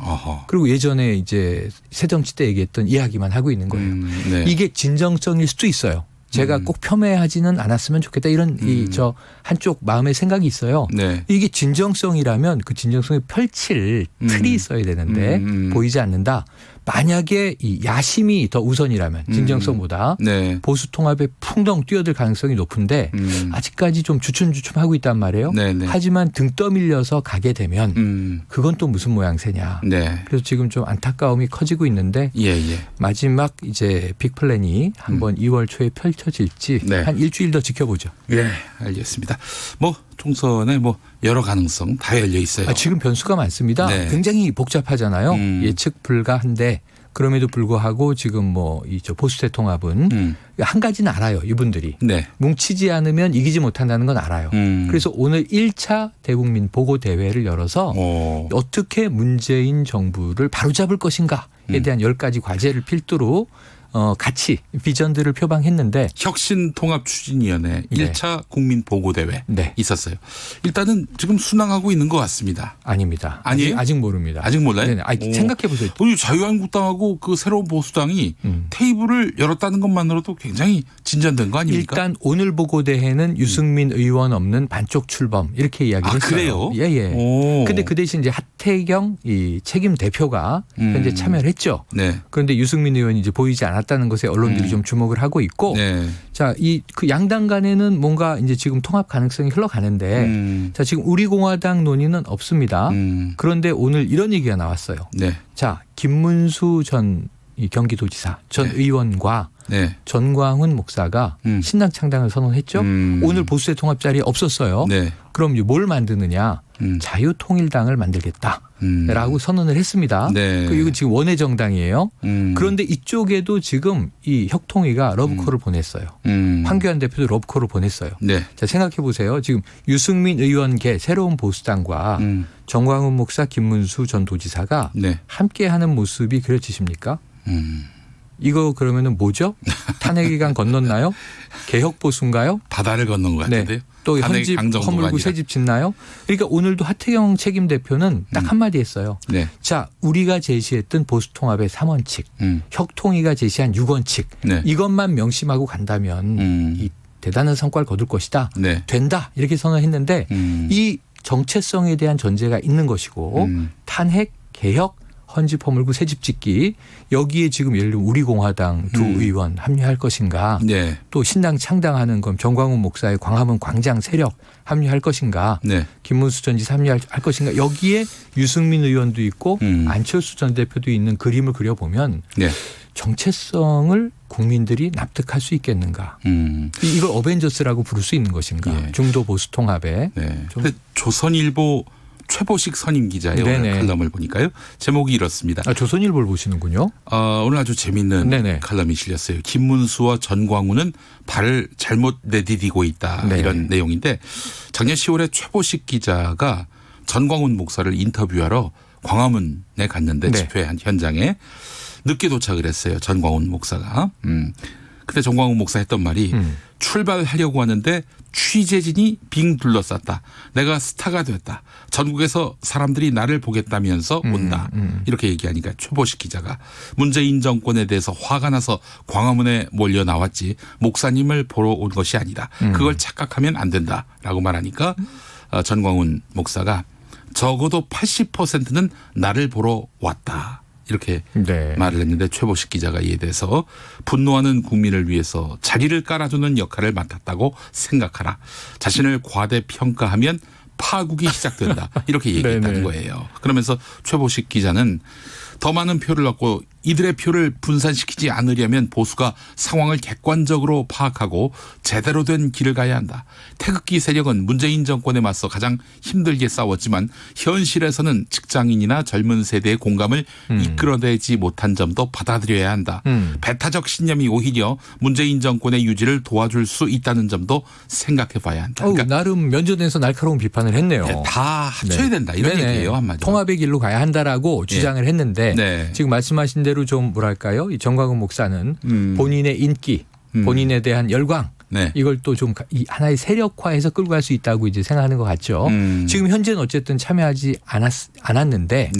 그리고 예전에 이제 새정치 때 얘기했던 이야기만 하고 있는 거예요. 이게 진정성일 수도 있어요. 제가 꼭 폄훼하지는 않았으면 좋겠다 이런 저 한쪽 마음의 생각이 있어요. 네. 이게 진정성이라면 그 진정성을 펼칠 틀이 있어야 되는데 보이지 않는다. 만약에 이 야심이 더 우선이라면 진정성보다 네. 보수 통합에 풍덩 뛰어들 가능성이 높은데 아직까지 좀 주춤주춤하고 있단 말이에요. 네네. 하지만 등 떠밀려서 가게 되면 그건 또 무슨 모양새냐. 네. 그래서 지금 좀 안타까움이 커지고 있는데 예. 마지막 이제 빅플랜이 한번 2월 초에 펼쳐질지 네. 한 일주일 더 지켜보죠. 예, 알겠습니다. 뭐 총선에 뭐 여러 가능성 다 열려 있어요. 지금 변수가 많습니다. 네. 굉장히 복잡하잖아요. 예측 불가한데 그럼에도 불구하고 지금 뭐 이 보수대 통합은 한 가지는 알아요. 이분들이. 네. 뭉치지 않으면 이기지 못한다는 건 알아요. 그래서 오늘 1차 대국민 보고 대회를 열어서 어떻게 문재인 정부를 바로잡을 것인가에 대한 10가지 과제를 필두로 같이 비전들을 표방했는데 혁신통합추진위원회 네. 1차 국민보고대회 네. 있었어요. 일단은 지금 순항하고 있는 것 같습니다. 아닙니다. 아니에요? 아직 모릅니다. 아직 몰라요? 네네. 생각해 보세요. 우리 자유한국당하고 그 새로운 보수당이 테이블을 열었다는 것만으로도 굉장히 진전된 거 아닙니까? 일단 오늘 보고대회는 유승민 의원 없는 반쪽 출범 이렇게 이야기를 했어요. 그래요? 예. 근데 그 대신 이제 하태경 이 책임 대표가 현재 참여를 했죠. 네. 그런데 유승민 의원이 이제 보이지 않았다는 것에 언론들이 좀 주목을 하고 있고 네. 자, 그 양당 간에는 뭔가 이제 지금 통합 가능성이 흘러가는데 자, 지금 우리공화당 논의는 없습니다. 그런데 오늘 이런 얘기가 나왔어요. 네. 자, 김문수 전 이 경기도지사 전 의원과 네. 전광훈 목사가 신당 창당을 선언했죠. 오늘 보수대 통합 자리에 없었어요. 네. 그럼 뭘 만드느냐. 자유통일당을 만들겠다라고 선언을 했습니다. 네. 이거 지금 원외 정당이에요. 그런데 이쪽에도 지금 이 혁통위가 러브콜을 보냈어요. 황교안 대표도 러브콜을 보냈어요. 네. 자, 생각해 보세요. 지금 유승민 의원계 새로운 보수당과 정광훈 목사 김문수 전 도지사가 네. 함께하는 모습이 그려지십니까? 이거 그러면은 뭐죠? 탄핵 기간 건넜나요? 개혁 보수인가요? 바다를 건넌 것 같은데요. 또 헌집 허물고 새집 짓나요? 그러니까 오늘도 하태경 책임 대표는 딱 한마디 했어요. 네. 자, 우리가 제시했던 보수통합의 3원칙, 혁통위가 제시한 6원칙 네. 이것만 명심하고 간다면 이 대단한 성과를 거둘 것이다. 네. 된다. 이렇게 선언했는데 이 정체성에 대한 전제가 있는 것이고 탄핵, 개혁, 헌집 허물고 새집 짓기 여기에 지금 예를 들면 우리공화당 두 의원 합류할 것인가 네. 또 신당 창당하는 건 정광훈 목사의 광화문 광장 세력 합류할 것인가 네. 김문수 전 지사 합류할 것인가 여기에 유승민 의원도 있고 안철수 전 대표도 있는 그림을 그려보면 네. 정체성을 국민들이 납득할 수 있겠는가. 이걸 어벤져스라고 부를 수 있는 것인가. 예. 중도 보수 통합에. 네. 조선일보 최보식 선임 기자의 오늘 칼럼을 보니까요. 제목이 이렇습니다. 조선일보를 보시는군요. 오늘 아주 재미있는 네네. 칼럼이 실렸어요. 김문수와 전광훈은 발을 잘못 내디디고 있다. 네. 이런 내용인데 작년 10월에 최보식 기자가 전광훈 목사를 인터뷰하러 광화문에 갔는데 네. 집회 현장에 늦게 도착을 했어요. 전광훈 목사가. 그때 전광훈 목사 했던 말이 출발하려고 하는데 취재진이 빙 둘러쌌다. 내가 스타가 됐다. 전국에서 사람들이 나를 보겠다면서 온다. 이렇게 얘기하니까 최보식 기자가 문재인 정권에 대해서 화가 나서 광화문에 몰려 나왔지 목사님을 보러 온 것이 아니다. 그걸 착각하면 안 된다라고 말하니까 전광훈 목사가 적어도 80%는 나를 보러 왔다. 이렇게 말을 했는데 최보식 기자가 이에 대해서 분노하는 국민을 위해서 자리를 깔아주는 역할을 맡았다고 생각하라. 자신을 과대평가하면 파국이 시작된다. 이렇게 얘기했다는 거예요. 그러면서 최보식 기자는 더 많은 표를 얻고 이들의 표를 분산시키지 않으려면 보수가 상황을 객관적으로 파악하고 제대로 된 길을 가야 한다. 태극기 세력은 문재인 정권에 맞서 가장 힘들게 싸웠지만 현실에서는 직장인이나 젊은 세대의 공감을 이끌어내지 못한 점도 받아들여야 한다. 배타적 신념이 오히려 문재인 정권의 유지를 도와줄 수 있다는 점도 생각해 봐야 한다. 그러니까 나름 면전에서 날카로운 비판을 했네요. 네, 다 합쳐야 된다. 이런 얘기예요. 한마디로. 통합의 길로 가야 한다라고 주장을 했는데 지금 말씀하신 대로 좀 뭐랄까요? 이 정광훈 목사는 본인의 인기, 본인에 대한 열광 이걸 또 좀 하나의 세력화해서 끌고 갈 수 있다고 이제 생각하는 것 같죠. 지금 현재는 어쨌든 참여하지 않았는데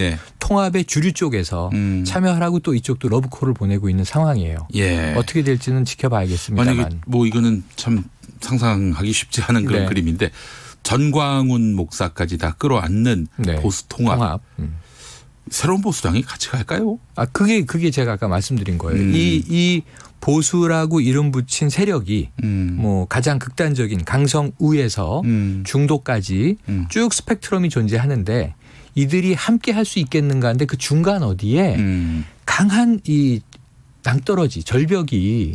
통합의 주류 쪽에서 참여하라고 또 이쪽도 러브콜을 보내고 있는 상황이에요. 예. 어떻게 될지는 지켜봐야겠습니다만. 만약에 뭐 이거는 참 상상하기 쉽지 않은 그런 네. 그림인데 전광훈 목사까지 다 끌어안는 네. 보수 통합. 새로운 보수당이 같이 갈까요? 그게 제가 아까 말씀드린 거예요. 이 보수라고 이름 붙인 세력이 뭐 가장 극단적인 강성우에서 중도까지 쭉 스펙트럼이 존재하는데 이들이 함께 할 수 있겠는가 하는데 그 중간 어디에 강한 이 낭떠러지 절벽이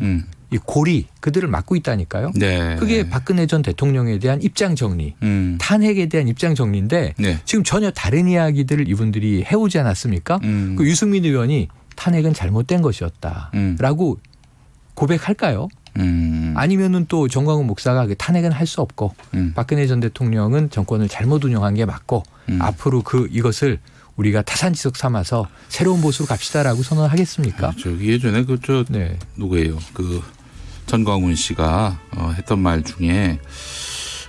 이 고리 그들을 막고 있다니까요. 네. 그게 박근혜 전 대통령에 대한 입장 정리, 탄핵에 대한 입장 정리인데 네. 지금 전혀 다른 이야기들을 이분들이 해오지 않았습니까? 그 유승민 의원이 탄핵은 잘못된 것이었다라고 고백할까요? 아니면은 또 정광훈 목사가 그 탄핵은 할 수 없고 박근혜 전 대통령은 정권을 잘못 운영한 게 맞고 앞으로 이것을 우리가 타산지석 삼아서 새로운 보수로 갑시다라고 선언하겠습니까? 저기 예전에 네. 누구예요? 그 전광훈 씨가 했던 말 중에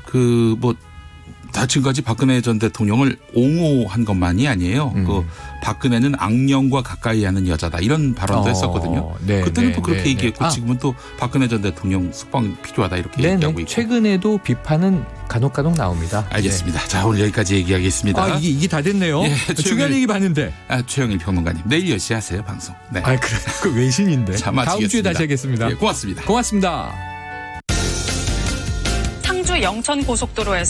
그 뭐 다 지금까지 박근혜 전 대통령을 옹호한 것만이 아니에요. 그 박근혜는 악령과 가까이 하는 여자다 이런 발언도 했었거든요. 네, 그때는 네, 또 그렇게 네, 얘기했고 네. 지금은 또 박근혜 전 대통령 숙방 필요하다 이렇게 네네. 얘기하고 있고. 최근에도 비판은 간혹 나옵니다. 알겠습니다. 네. 자, 오늘 여기까지 얘기하겠습니다. 이게 다 됐네요. 중요한 얘기 봤는데. 최영일 평론가님 내일 10시에 하세요 방송. 네. 그래. 그 외신인데. 자, 다음 주에 다시 하겠습니다. 예, 고맙습니다. 고맙습니다. 상주 영천 고속도로에서